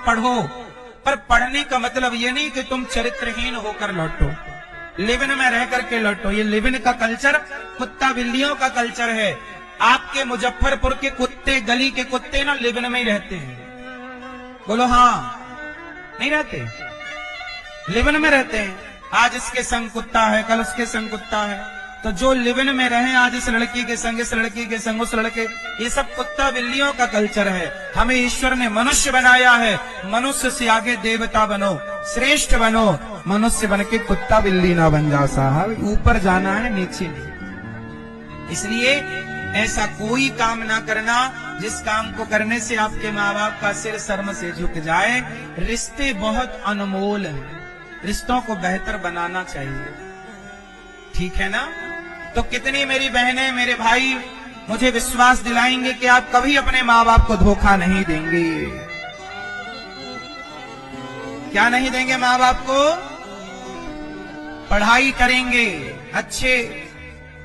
पढ़ो, पर पढ़ने का मतलब ये नहीं कि तुम चरित्रहीन होकर लौटो, लिव इन में रह करके लौटो। ये लिव इन का कल्चर कुत्ता बिल्लियों का कल्चर है। आपके मुजफ्फरपुर के कुत्ते, गली के कुत्ते ना लिव इन में ही रहते हैं। बोलो हाँ, नहीं रहते, लिव इन में रहते हैं। आज इसके संग कुत्ता है, कल उसके संग कुत्ता है। तो जो लिव इन में रहे, आज इस लड़की के संग, इस लड़की के संग, उस लड़के, ये सब कुत्ता बिल्लियों का कल्चर है। हमें ईश्वर ने मनुष्य बनाया है। मनुष्य से आगे देवता बनो, श्रेष्ठ बनो। मनुष्य बन के कुत्ता बिल्ली ना बन जाओ साहब। ऊपर जाना है, नीचे नहीं। इसलिए ऐसा कोई काम ना करना जिस काम को करने से आपके माँ बाप का सिर शर्म से झुक जाए। रिश्ते बहुत अनमोल हैं, रिश्तों को बेहतर बनाना चाहिए, ठीक है ना। तो कितनी मेरी बहनें, मेरे भाई मुझे विश्वास दिलाएंगे कि आप कभी अपने माँ बाप को धोखा नहीं देंगे। क्या नहीं देंगे? माँ बाप को पढ़ाई करेंगे, अच्छे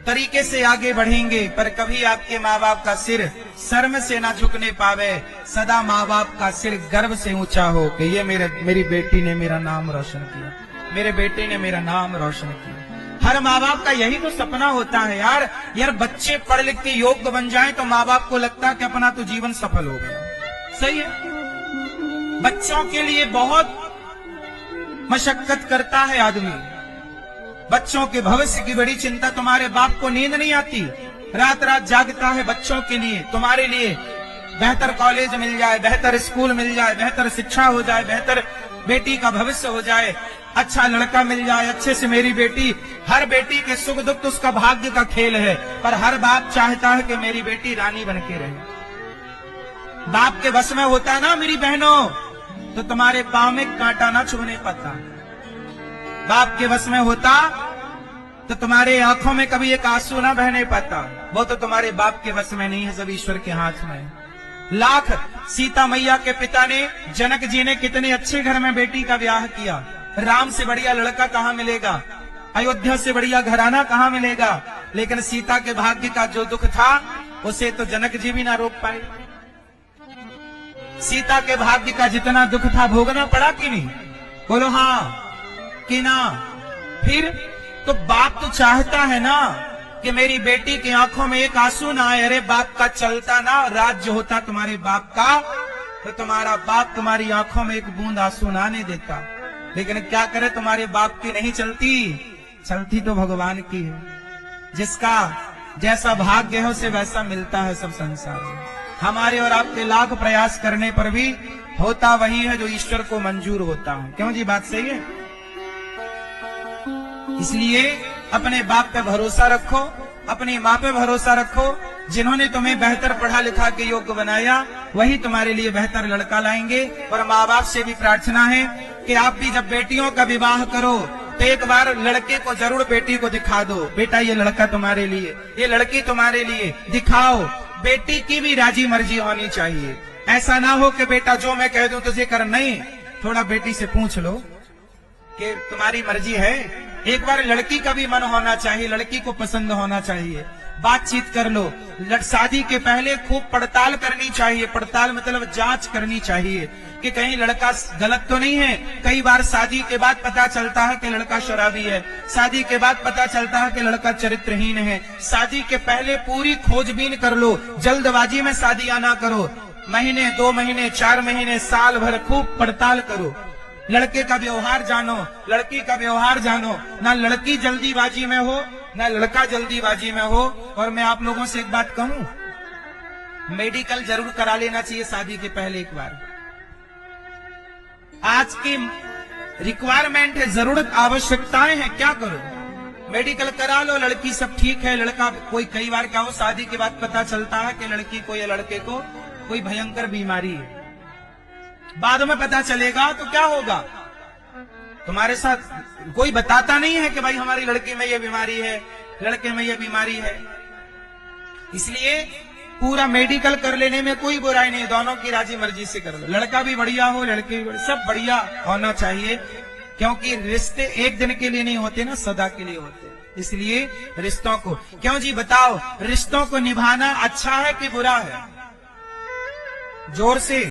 तरीके से आगे बढ़ेंगे, पर कभी आपके माँ बाप का सिर शर्म से ना झुकने पावे। सदा माँ बाप का सिर गर्व से ऊंचा हो कि ये मेरी बेटी ने मेरा नाम रोशन किया, मेरे बेटे ने मेरा नाम रोशन किया। हर माँ बाप का यही तो सपना होता है यार बच्चे पढ़ लिख के योग्य बन जाएं तो माँ बाप को लगता है कि अपना तो जीवन सफल हो गया। सही है, बच्चों के लिए बहुत मशक्कत करता है आदमी। बच्चों के भविष्य की बड़ी चिंता। तुम्हारे बाप को नींद नहीं आती, रात रात जागता है बच्चों के लिए, तुम्हारे लिए बेहतर कॉलेज मिल जाए, बेहतर स्कूल मिल जाए, बेहतर शिक्षा हो जाए, बेहतर बेटी का भविष्य हो जाए, अच्छा लड़का मिल जाए, अच्छे से मेरी बेटी। हर बेटी के सुख दुख तो उसका भाग्य का खेल है, पर हर बाप चाहता है कि मेरी बेटी रानी बन के रहे। बाप के बस में होता ना मेरी बहनों, तो तुम्हारे पांव में कांटा ना छूने पाता। बाप के बस में होता तो तुम्हारे आंखों में कभी एक आंसू ना बहने पाता। वो तो तुम्हारे बाप के बस में नहीं है, सब ईश्वर के हाथ में है। लाख सीता मैया के पिता ने, जनक जी ने कितने अच्छे घर में बेटी का ब्याह किया। राम से बढ़िया लड़का कहाँ मिलेगा, अयोध्या से बढ़िया घराना कहाँ मिलेगा। लेकिन सीता के भाग्य का जो दुख था उसे तो जनक जी भी ना रोक पाए। सीता के भाग्य का जितना दुख था भोगना पड़ा कि नहीं? बोलो हाँ कि ना। फिर तो बाप तो चाहता है ना कि मेरी बेटी की आंखों में एक आंसू ना आए। अरे बाप का चलता ना राज्य होता तुम्हारे बाप का, तो तुम्हारा बाप तुम्हारी आंखों में एक बूंद आंसू ना आने देता। लेकिन क्या करे, तुम्हारे बाप की नहीं चलती, चलती तो भगवान की है। जिसका जैसा भाग्य है उसे वैसा मिलता है सब संसार में। हमारे और आपके लाख प्रयास करने पर भी होता वही है जो ईश्वर को मंजूर होता है। क्यों जी, बात सही है? इसलिए अपने बाप पे भरोसा रखो, अपनी माँ पे भरोसा रखो। जिन्होंने तुम्हें बेहतर पढ़ा लिखा के योग्य बनाया वही तुम्हारे लिए बेहतर लड़का लाएंगे। और माँ बाप से भी प्रार्थना है कि आप भी जब बेटियों का विवाह करो तो एक बार लड़के को जरूर बेटी को दिखा दो। बेटा ये लड़का तुम्हारे लिए, ये लड़की तुम्हारे लिए, दिखाओ। बेटी की भी राजी मर्जी होनी चाहिए। ऐसा ना हो कि बेटा जो मैं कह दूं तुझे कर, नहीं। थोड़ा बेटी से पूछ लो कि तुम्हारी मर्जी है। एक बार लड़की का भी मन होना चाहिए, लड़की को पसंद होना चाहिए। बातचीत कर लो। शादी के पहले खूब पड़ताल करनी चाहिए। पड़ताल मतलब जांच करनी चाहिए कि कहीं लड़का गलत तो नहीं है। कई बार शादी के बाद पता चलता है कि लड़का शराबी है, शादी के बाद पता चलता है कि लड़का चरित्रहीन है। शादी के पहले पूरी खोजबीन कर लो, जल्दबाजी में शादियां ना करो। महीने, 2 महीने, 4 महीने, साल भर खूब पड़ताल करो। लड़के का व्यवहार जानो, लड़की का व्यवहार जानो। ना लड़की जल्दीबाजी में हो, ना लड़का जल्दीबाजी में हो। और मैं आप लोगों से एक बात कहूं, मेडिकल जरूर करा लेना चाहिए शादी के पहले एक बार। आज की रिक्वायरमेंट है, जरूरत, आवश्यकताएं हैं। क्या करो, मेडिकल करा लो। लड़की सब ठीक है, लड़का कोई, कई बार क्या हो शादी के बाद पता चलता है कि लड़की को या लड़के को कोई भयंकर बीमारी है। बाद में पता चलेगा तो क्या होगा? तुम्हारे साथ कोई बताता नहीं है कि भाई हमारी लड़की में ये बीमारी है, लड़के में ये बीमारी है। इसलिए पूरा मेडिकल कर लेने में कोई बुराई नहीं, दोनों की राजी मर्जी से कर लो। लड़का भी बढ़िया हो, लड़की भी बढ़िया, सब बढ़िया होना चाहिए। क्योंकि रिश्ते एक दिन के लिए नहीं होते ना, सदा के लिए होते। इसलिए रिश्तों को, क्यों जी बताओ, रिश्तों को निभाना अच्छा है कि बुरा है? जोर से